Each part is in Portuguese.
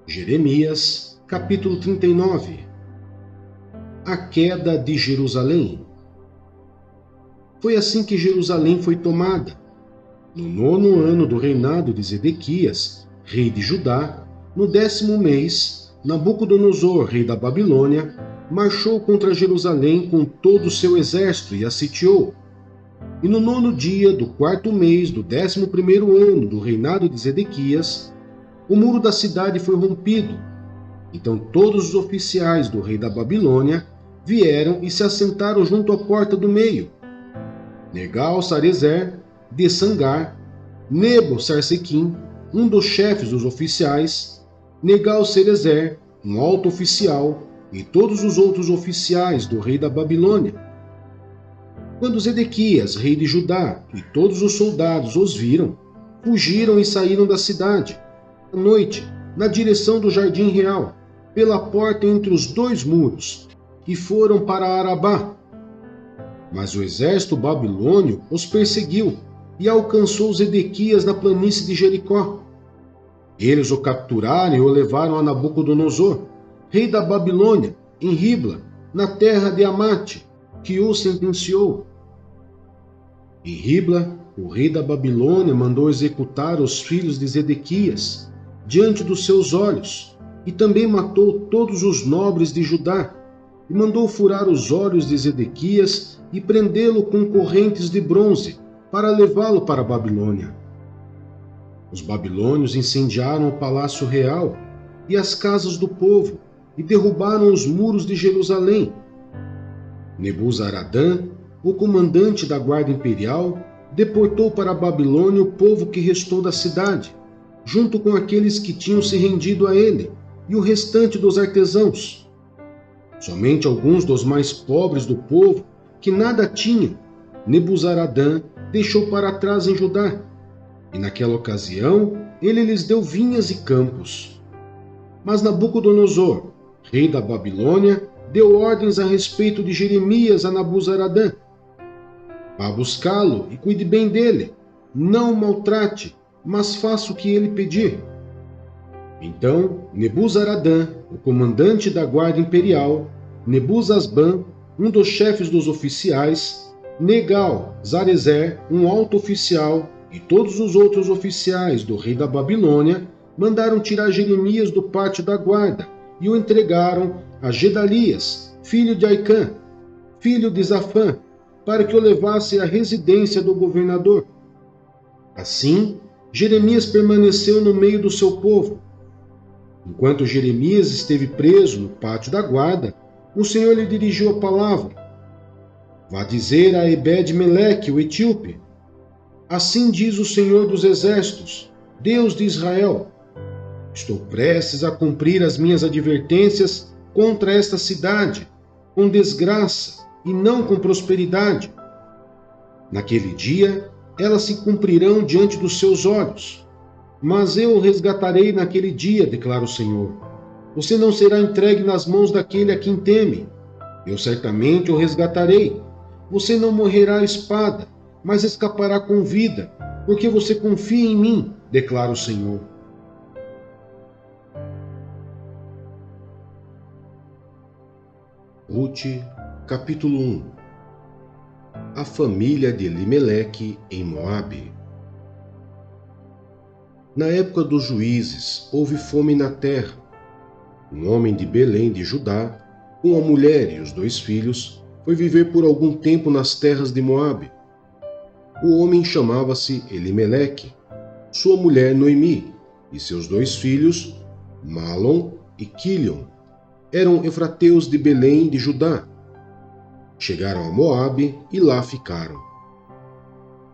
Jeremias, capítulo 39. A queda de Jerusalém. Foi assim que Jerusalém foi tomada. No 9º ano do reinado de Zedequias, rei de Judá, no 10º mês, Nabucodonosor, rei da Babilônia, marchou contra Jerusalém com todo o seu exército e a sitiou. E no 9º dia do 4º mês do 11º ano do reinado de Zedequias, o muro da cidade foi rompido. Então todos os oficiais do rei da Babilônia vieram e se assentaram junto à porta do meio. Negal-Sarezer de Sangar, Nebo-Sarsequim, um dos chefes dos oficiais, Negal-Sarezer, um alto oficial, e todos os outros oficiais do rei da Babilônia. Quando Zedequias, rei de Judá, e todos os soldados os viram, fugiram e saíram da cidade, à noite, na direção do jardim real, pela porta entre os dois muros, e foram para Arabá. Mas o exército babilônio os perseguiu e alcançou Zedequias na planície de Jericó. Eles o capturaram e o levaram a Nabucodonosor, rei da Babilônia, em Ribla, na terra de Amate, que o sentenciou. Em Ribla, o rei da Babilônia mandou executar os filhos de Zedequias, diante dos seus olhos, e também matou todos os nobres de Judá, e mandou furar os olhos de Zedequias e prendê-lo com correntes de bronze, para levá-lo para a Babilônia. Os babilônios incendiaram o palácio real e as casas do povo, e derrubaram os muros de Jerusalém. Nebuzaradã, o comandante da guarda imperial, deportou para a Babilônia o povo que restou da cidade, junto com aqueles que tinham se rendido a ele, e o restante dos artesãos. Somente alguns dos mais pobres do povo, que nada tinham, Nebuzaradã deixou para trás em Judá, e naquela ocasião ele lhes deu vinhas e campos. Mas Nabucodonosor, rei da Babilônia, deu ordens a respeito de Jeremias a Nebuzaradã. Vá buscá-lo e cuide bem dele, não o maltrate, mas faça o que ele pedir. Então Nebuzaradã, o comandante da guarda imperial, Nebuzasban, um dos chefes dos oficiais, Negal-Sarezer, um alto oficial, e todos os outros oficiais do rei da Babilônia mandaram tirar Jeremias do pátio da guarda e o entregaram a Gedalias, filho de Aicã, filho de Zafã, para que o levasse à residência do governador. Assim, Jeremias permaneceu no meio do seu povo. Enquanto Jeremias esteve preso no pátio da guarda, o Senhor lhe dirigiu a palavra. Vá dizer a Ebed-Meleque, o etíope: assim diz o Senhor dos Exércitos, Deus de Israel: estou prestes a cumprir as minhas advertências contra esta cidade, com desgraça e não com prosperidade. Naquele dia, elas se cumprirão diante dos seus olhos. Mas eu o resgatarei naquele dia, declara o Senhor. Você não será entregue nas mãos daquele a quem teme. Eu certamente o resgatarei. Você não morrerá à espada, mas escapará com vida, porque você confia em mim, declara o Senhor. Rute, capítulo 1. A família de Elimeleque em Moabe. Na época dos juízes, houve fome na terra. Um homem de Belém de Judá, com a mulher e os 2 filhos, foi viver por algum tempo nas terras de Moabe. O homem chamava-se Elimeleque, sua mulher Noemi, e seus 2 filhos, Malom e Quilion, eram efrateus de Belém de Judá. Chegaram a Moabe e lá ficaram.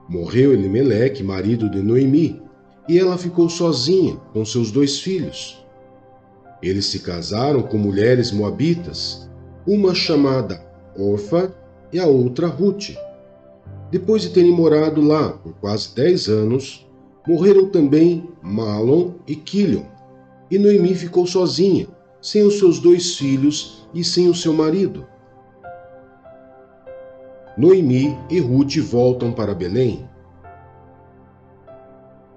Morreu Elimeleque, marido de Noemi, e ela ficou sozinha com seus 2 filhos. Eles se casaram com mulheres moabitas, uma chamada Orfa e a outra Rute. Depois de terem morado lá por quase 10 anos, morreram também Malom e Quilion, e Noemi ficou sozinha, sem os seus 2 filhos e sem o seu marido. Noemi e Rute voltam para Belém.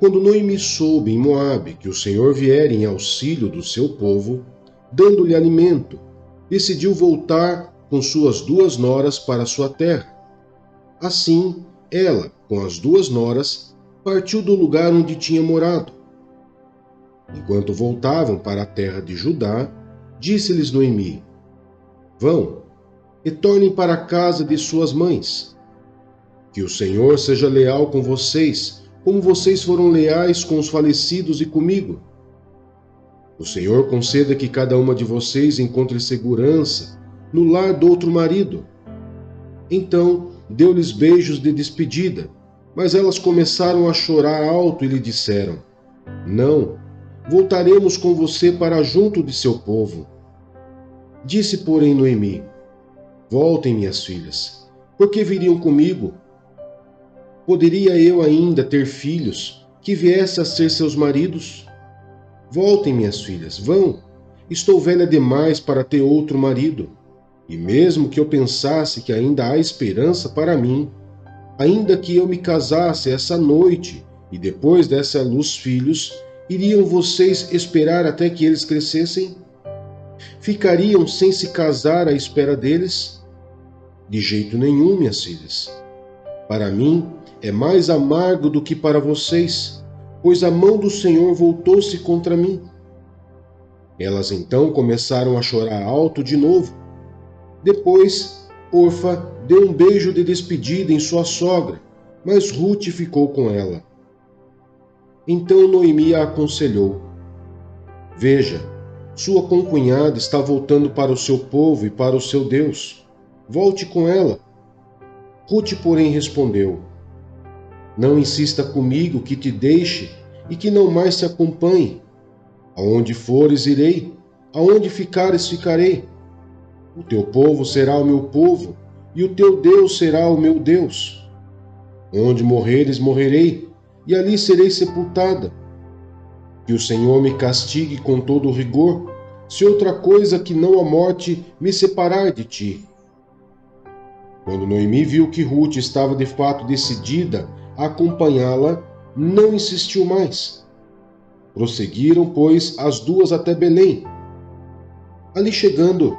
Quando Noemi soube em Moabe que o Senhor viera em auxílio do seu povo, dando-lhe alimento, decidiu voltar com suas 2 noras para sua terra. Assim, ela, com as 2 noras, partiu do lugar onde tinha morado. Enquanto voltavam para a terra de Judá, disse-lhes Noemi: Vão, e tornem para a casa de suas mães. Que o Senhor seja leal com vocês, como vocês foram leais com os falecidos e comigo. O Senhor conceda que cada uma de vocês encontre segurança no lar do outro marido. Então deu-lhes beijos de despedida, mas elas começaram a chorar alto e lhe disseram: Não, voltaremos com você para junto de seu povo. Disse, porém, Noemi: Voltem, minhas filhas, porque viriam comigo. Poderia eu ainda ter filhos que viessem a ser seus maridos? Voltem, minhas filhas, vão. Estou velha demais para ter outro marido. E mesmo que eu pensasse que ainda há esperança para mim, ainda que eu me casasse essa noite e depois desse à luz filhos, iriam vocês esperar até que eles crescessem? Ficariam sem se casar à espera deles? De jeito nenhum, minhas filhas. Para mim, é mais amargo do que para vocês, pois a mão do Senhor voltou-se contra mim. Elas então começaram a chorar alto de novo. Depois, Orfa deu um beijo de despedida em sua sogra, mas Rute ficou com ela. Então Noemi a aconselhou: Veja, sua concunhada está voltando para o seu povo e para o seu Deus. Volte com ela. Rute, porém, respondeu: Não insista comigo que te deixe e que não mais te acompanhe. Aonde fores, irei. Aonde ficares, ficarei. O teu povo será o meu povo, e o teu Deus será o meu Deus. Onde morreres, morrerei, e ali serei sepultada. Que o Senhor me castigue com todo o rigor, se outra coisa que não a morte me separar de ti. Quando Noemi viu que Rute estava de fato decidida a acompanhá-la, não insistiu mais. Prosseguiram, pois, as duas até Belém. Ali chegando,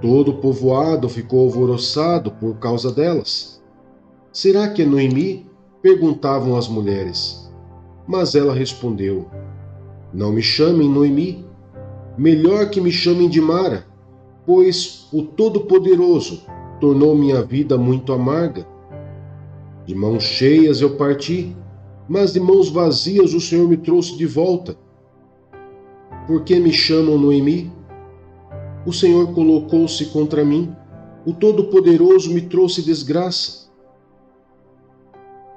todo o povoado ficou alvoroçado por causa delas. Será que é Noemi? Perguntavam as mulheres. Mas ela respondeu: Não me chamem Noemi. Melhor que me chamem de Mara, pois o Todo-Poderoso tornou minha vida muito amarga. De mãos cheias eu parti, mas de mãos vazias o Senhor me trouxe de volta. Por que me chamam Noemi? O Senhor colocou-se contra mim, o Todo-Poderoso me trouxe desgraça.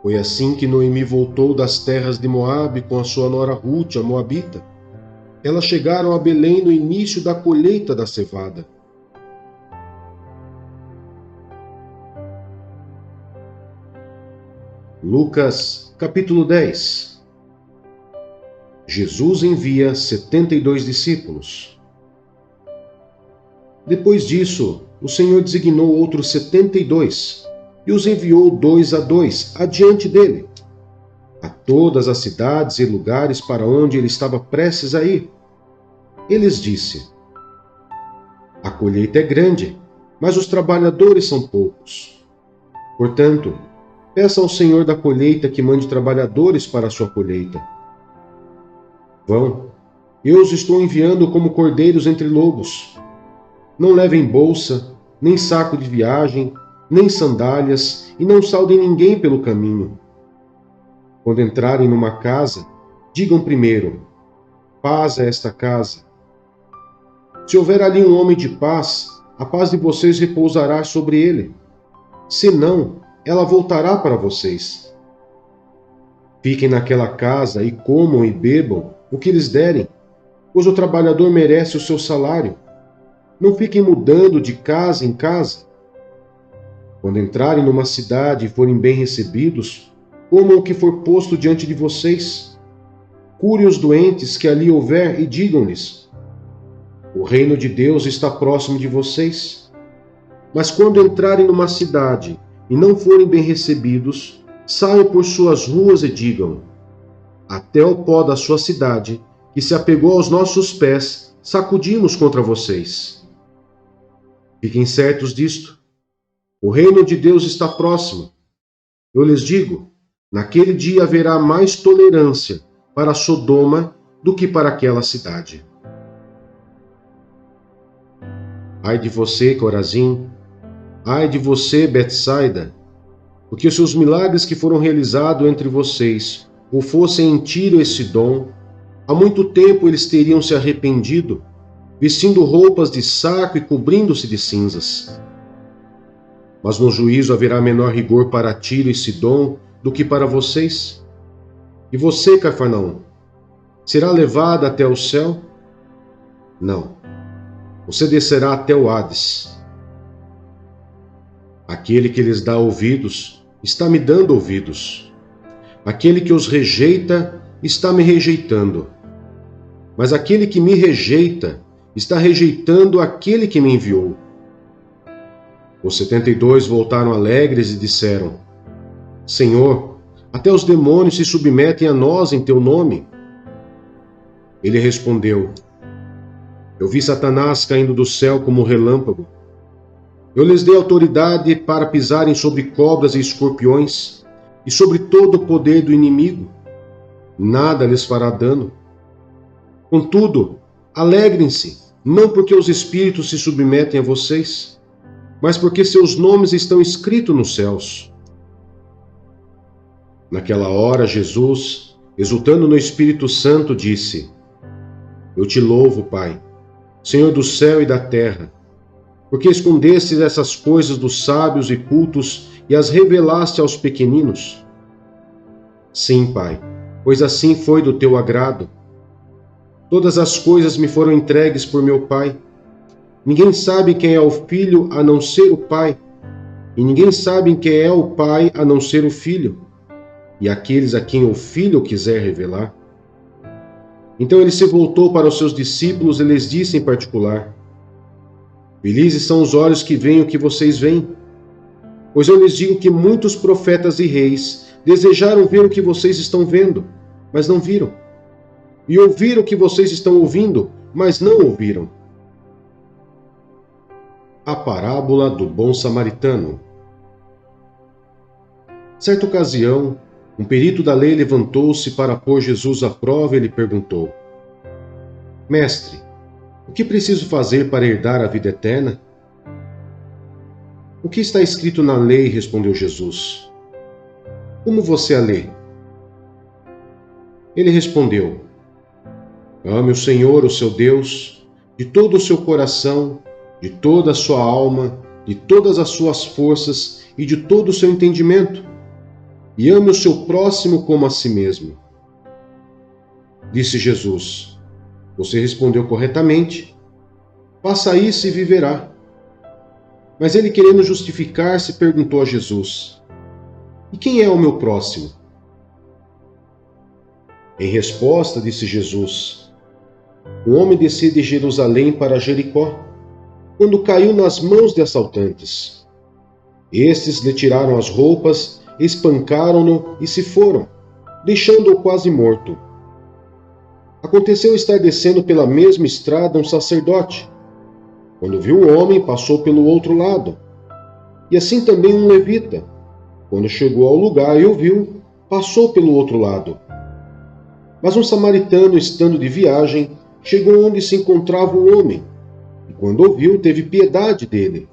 Foi assim que Noemi voltou das terras de Moabe com a sua nora Rute, a Moabita. Elas chegaram a Belém no início da colheita da cevada. Lucas, capítulo 10. Jesus envia 72 discípulos. Depois disso, o Senhor designou outros 72 e os enviou 2 a 2 adiante dele, a todas as cidades e lugares para onde ele estava prestes a ir. Eles disse: A colheita é grande, mas os trabalhadores são poucos. Portanto, peça ao Senhor da colheita que mande trabalhadores para a sua colheita. Vão, eu os estou enviando como cordeiros entre lobos. Não levem bolsa, nem saco de viagem, nem sandálias, e não saudem ninguém pelo caminho. Quando entrarem numa casa, digam primeiro: paz a esta casa. Se houver ali um homem de paz, a paz de vocês repousará sobre ele. Se não, ela voltará para vocês. Fiquem naquela casa e comam e bebam o que lhes derem, pois o trabalhador merece o seu salário. Não fiquem mudando de casa em casa. Quando entrarem numa cidade e forem bem recebidos, comam o que for posto diante de vocês. Curem os doentes que ali houver e digam-lhes: o reino de Deus está próximo de vocês. Mas quando entrarem numa cidade e não forem bem recebidos, saiam por suas ruas e digam: até o pó da sua cidade, que se apegou aos nossos pés, sacudimos contra vocês. Fiquem certos disto. O reino de Deus está próximo. Eu lhes digo, naquele dia haverá mais tolerância para Sodoma do que para aquela cidade. Ai de você, Corazim! Ai de você, Betsaida! Porque se os milagres que foram realizados entre vocês o fossem em Tiro e Sidom, há muito tempo eles teriam se arrependido, vestindo roupas de saco e cobrindo-se de cinzas. Mas no juízo haverá menor rigor para Tiro e Sidom do que para vocês. E você, Cafarnaum, será levada até o céu? Não. Você descerá até o Hades. Aquele que lhes dá ouvidos, está me dando ouvidos. Aquele que os rejeita, está me rejeitando. Mas aquele que me rejeita, está rejeitando aquele que me enviou. Os 72 voltaram alegres e disseram: Senhor, até os demônios se submetem a nós em teu nome. Ele respondeu: Eu vi Satanás caindo do céu como um relâmpago. Eu lhes dei autoridade para pisarem sobre cobras e escorpiões e sobre todo o poder do inimigo. Nada lhes fará dano. Contudo, alegrem-se, não porque os espíritos se submetem a vocês, mas porque seus nomes estão escritos nos céus. Naquela hora, Jesus, exultando no Espírito Santo, disse: Eu te louvo, Pai, Senhor do céu e da terra, porque escondestes essas coisas dos sábios e cultos e as revelaste aos pequeninos. Sim, Pai, pois assim foi do teu agrado. Todas as coisas me foram entregues por meu Pai. Ninguém sabe quem é o Filho a não ser o Pai, e ninguém sabe quem é o Pai a não ser o Filho, e aqueles a quem o Filho quiser revelar. Então ele se voltou para os seus discípulos e lhes disse em particular: Felizes são os olhos que veem o que vocês veem, pois eu lhes digo que muitos profetas e reis desejaram ver o que vocês estão vendo, mas não viram, e ouviram o que vocês estão ouvindo, mas não ouviram. A parábola do bom samaritano. Certa ocasião, um perito da lei levantou-se para pôr Jesus à prova e lhe perguntou: Mestre, o que preciso fazer para herdar a vida eterna? O que está escrito na lei? Respondeu Jesus. Como você a lê? Ele respondeu: Ame o Senhor, o seu Deus, de todo o seu coração, de toda a sua alma, de todas as suas forças e de todo o seu entendimento, e ame o seu próximo como a si mesmo. Disse Jesus: Você respondeu corretamente. Faça isso e viverá. Mas ele, querendo justificar-se, perguntou a Jesus: E quem é o meu próximo? Em resposta, disse Jesus: Um homem descia de Jerusalém para Jericó, quando caiu nas mãos de assaltantes. Estes lhe tiraram as roupas, espancaram-no e se foram, deixando-o quase morto. Aconteceu estar descendo pela mesma estrada um sacerdote. Quando viu o homem, passou pelo outro lado. E assim também um levita. Quando chegou ao lugar e o viu, passou pelo outro lado. Mas um samaritano, estando de viagem, chegou onde se encontrava o homem, e quando o viu, teve piedade dele.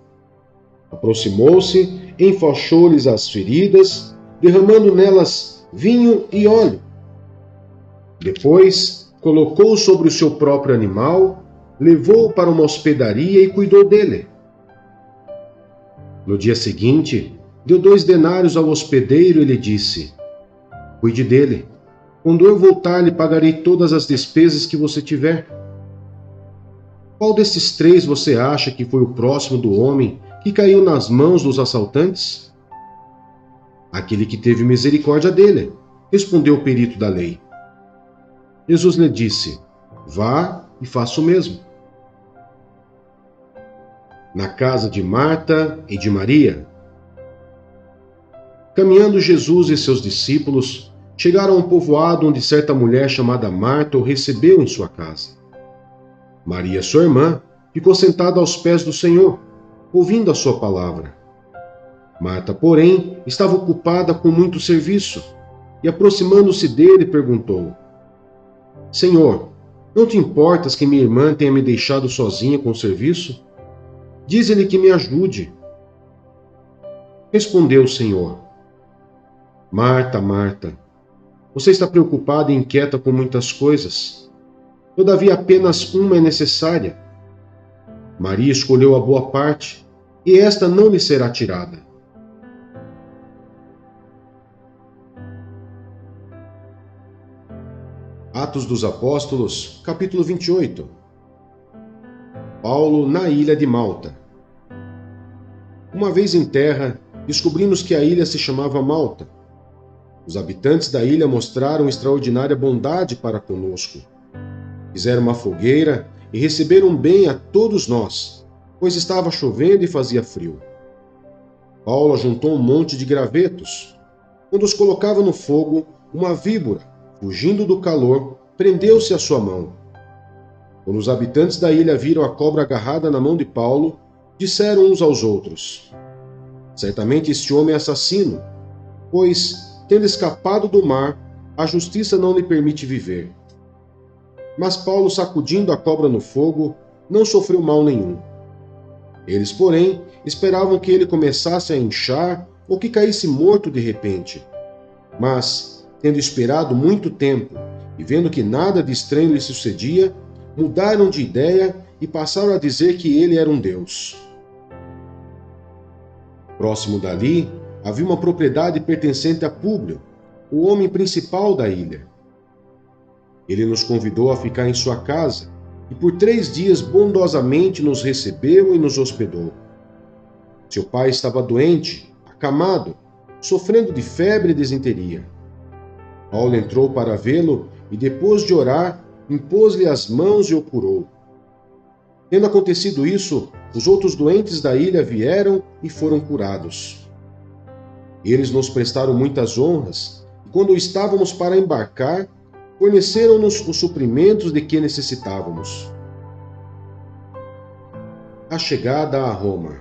Aproximou-se, enfaixou-lhes as feridas, derramando nelas vinho e óleo. Depois, colocou-o sobre o seu próprio animal, levou-o para uma hospedaria e cuidou dele. No dia seguinte, deu 2 denários ao hospedeiro e lhe disse: Cuide dele. Quando eu voltar, lhe pagarei todas as despesas que você tiver. Qual desses 3 você acha que foi o próximo do homem que caiu nas mãos dos assaltantes? Aquele que teve misericórdia dele, respondeu o perito da lei. Jesus lhe disse: Vá e faça o mesmo. Na casa de Marta e de Maria. Caminhando Jesus e seus discípulos, chegaram a um povoado onde certa mulher chamada Marta o recebeu em sua casa. Maria, sua irmã, ficou sentada aos pés do Senhor, ouvindo a sua palavra. Marta, porém, estava ocupada com muito serviço, e aproximando-se dele, perguntou: Senhor, não te importas que minha irmã tenha me deixado sozinha com o serviço? Dize-lhe que me ajude. Respondeu o Senhor: Marta, Marta, você está preocupada e inquieta com muitas coisas. Todavia apenas uma é necessária. Maria escolheu a boa parte, e esta não lhe será tirada. Atos dos Apóstolos, capítulo 28. Paulo na ilha de Malta. Uma vez em terra, descobrimos que a ilha se chamava Malta. Os habitantes da ilha mostraram extraordinária bondade para conosco. Fizeram uma fogueira e receberam bem a todos nós, pois estava chovendo e fazia frio. Paulo ajuntou um monte de gravetos. Quando os colocava no fogo, uma víbora, fugindo do calor, prendeu-se à sua mão. Quando os habitantes da ilha viram a cobra agarrada na mão de Paulo, disseram uns aos outros: Certamente este homem é assassino, pois, tendo escapado do mar, a justiça não lhe permite viver. Mas Paulo, sacudindo a cobra no fogo, não sofreu mal nenhum. Eles, porém, esperavam que ele começasse a inchar ou que caísse morto de repente. Mas, tendo esperado muito tempo e vendo que nada de estranho lhe sucedia, mudaram de ideia e passaram a dizer que ele era um deus. Próximo dali, havia uma propriedade pertencente a Públio, o homem principal da ilha. Ele nos convidou a ficar em sua casa e por 3 dias bondosamente nos recebeu e nos hospedou. Seu pai estava doente, acamado, sofrendo de febre e desinteria. Paulo entrou para vê-lo e, depois de orar, impôs-lhe as mãos e o curou. Tendo acontecido isso, os outros doentes da ilha vieram e foram curados. Eles nos prestaram muitas honras e, quando estávamos para embarcar, forneceram-nos os suprimentos de que necessitávamos. A chegada a Roma.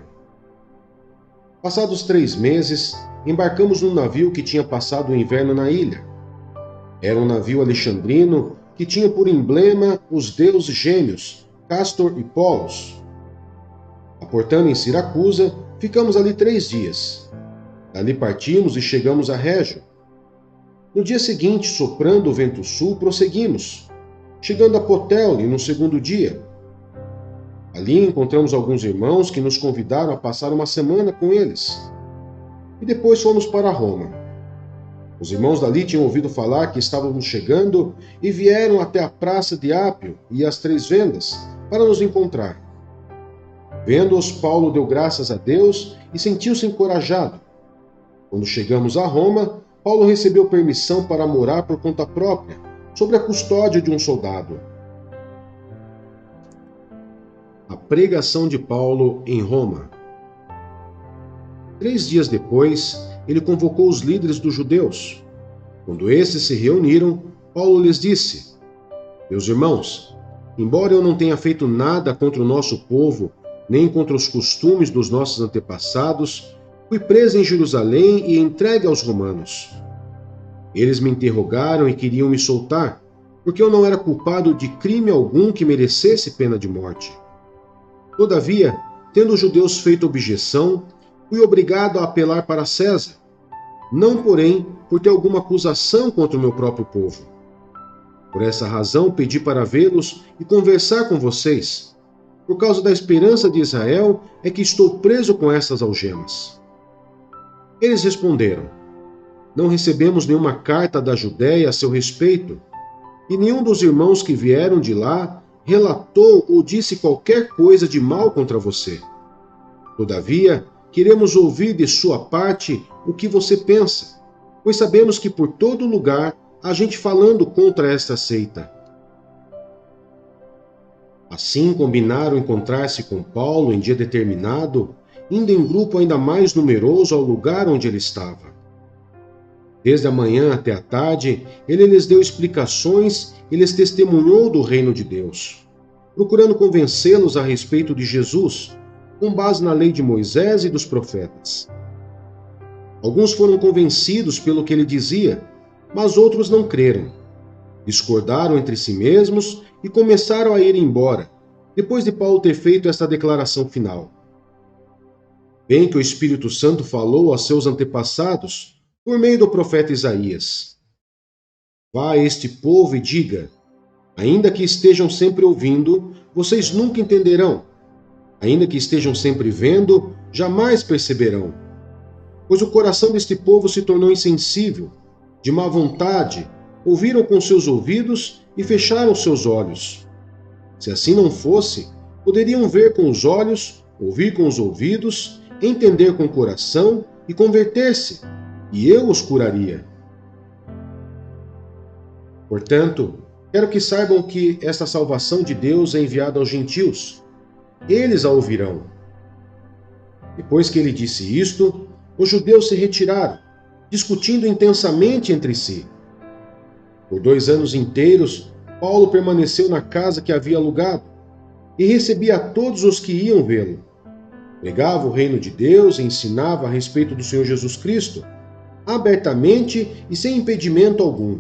Passados 3 meses, embarcamos num navio que tinha passado o inverno na ilha. Era um navio alexandrino que tinha por emblema os deuses gêmeos, Castor e Polos. Aportando em Siracusa, ficamos ali 3 dias. Dali partimos e chegamos a Régio. No dia seguinte, soprando o vento sul, prosseguimos, chegando a Putéoli no 2º dia. Ali encontramos alguns irmãos que nos convidaram a passar uma semana com eles. E depois fomos para Roma. Os irmãos dali tinham ouvido falar que estávamos chegando e vieram até a praça de Ápio e as 3 Vendas para nos encontrar. Vendo-os, Paulo deu graças a Deus e sentiu-se encorajado. Quando chegamos a Roma, Paulo recebeu permissão para morar por conta própria, sob a custódia de um soldado. A pregação de Paulo em Roma. 3 dias depois, ele convocou os líderes dos judeus. Quando esses se reuniram, Paulo lhes disse: Meus irmãos, embora eu não tenha feito nada contra o nosso povo, nem contra os costumes dos nossos antepassados, fui preso em Jerusalém e entregue aos romanos. Eles me interrogaram e queriam me soltar, porque eu não era culpado de crime algum que merecesse pena de morte. Todavia, tendo os judeus feito objeção, fui obrigado a apelar para César, não, porém, por ter alguma acusação contra o meu próprio povo. Por essa razão, pedi para vê-los e conversar com vocês. Por causa da esperança de Israel, é que estou preso com essas algemas. Eles responderam: Não recebemos nenhuma carta da Judéia a seu respeito, e nenhum dos irmãos que vieram de lá relatou ou disse qualquer coisa de mal contra você. Todavia, queremos ouvir de sua parte o que você pensa, pois sabemos que por todo lugar há gente falando contra esta seita. Assim combinaram encontrar-se com Paulo em dia determinado, indo em grupo ainda mais numeroso ao lugar onde ele estava. Desde a manhã até a tarde, ele lhes deu explicações e lhes testemunhou do reino de Deus, procurando convencê-los a respeito de Jesus, com base na lei de Moisés e dos profetas. Alguns foram convencidos pelo que ele dizia, mas outros não creram. Discordaram entre si mesmos e começaram a ir embora, depois de Paulo ter feito esta declaração final. Bem que o Espírito Santo falou aos seus antepassados por meio do profeta Isaías. Vá a este povo e diga: ainda que estejam sempre ouvindo, vocês nunca entenderão. Ainda que estejam sempre vendo, jamais perceberão. Pois o coração deste povo se tornou insensível, de má vontade, ouviram com seus ouvidos e fecharam seus olhos. Se assim não fosse, poderiam ver com os olhos, ouvir com os ouvidos, entender com o coração e converter-se, e eu os curaria. Portanto, quero que saibam que esta salvação de Deus é enviada aos gentios. Eles a ouvirão. Depois que ele disse isto, os judeus se retiraram, discutindo intensamente entre si. Por 2 anos inteiros, Paulo permaneceu na casa que havia alugado e recebia a todos os que iam vê-lo. Pregava o reino de Deus e ensinava a respeito do Senhor Jesus Cristo, abertamente e sem impedimento algum.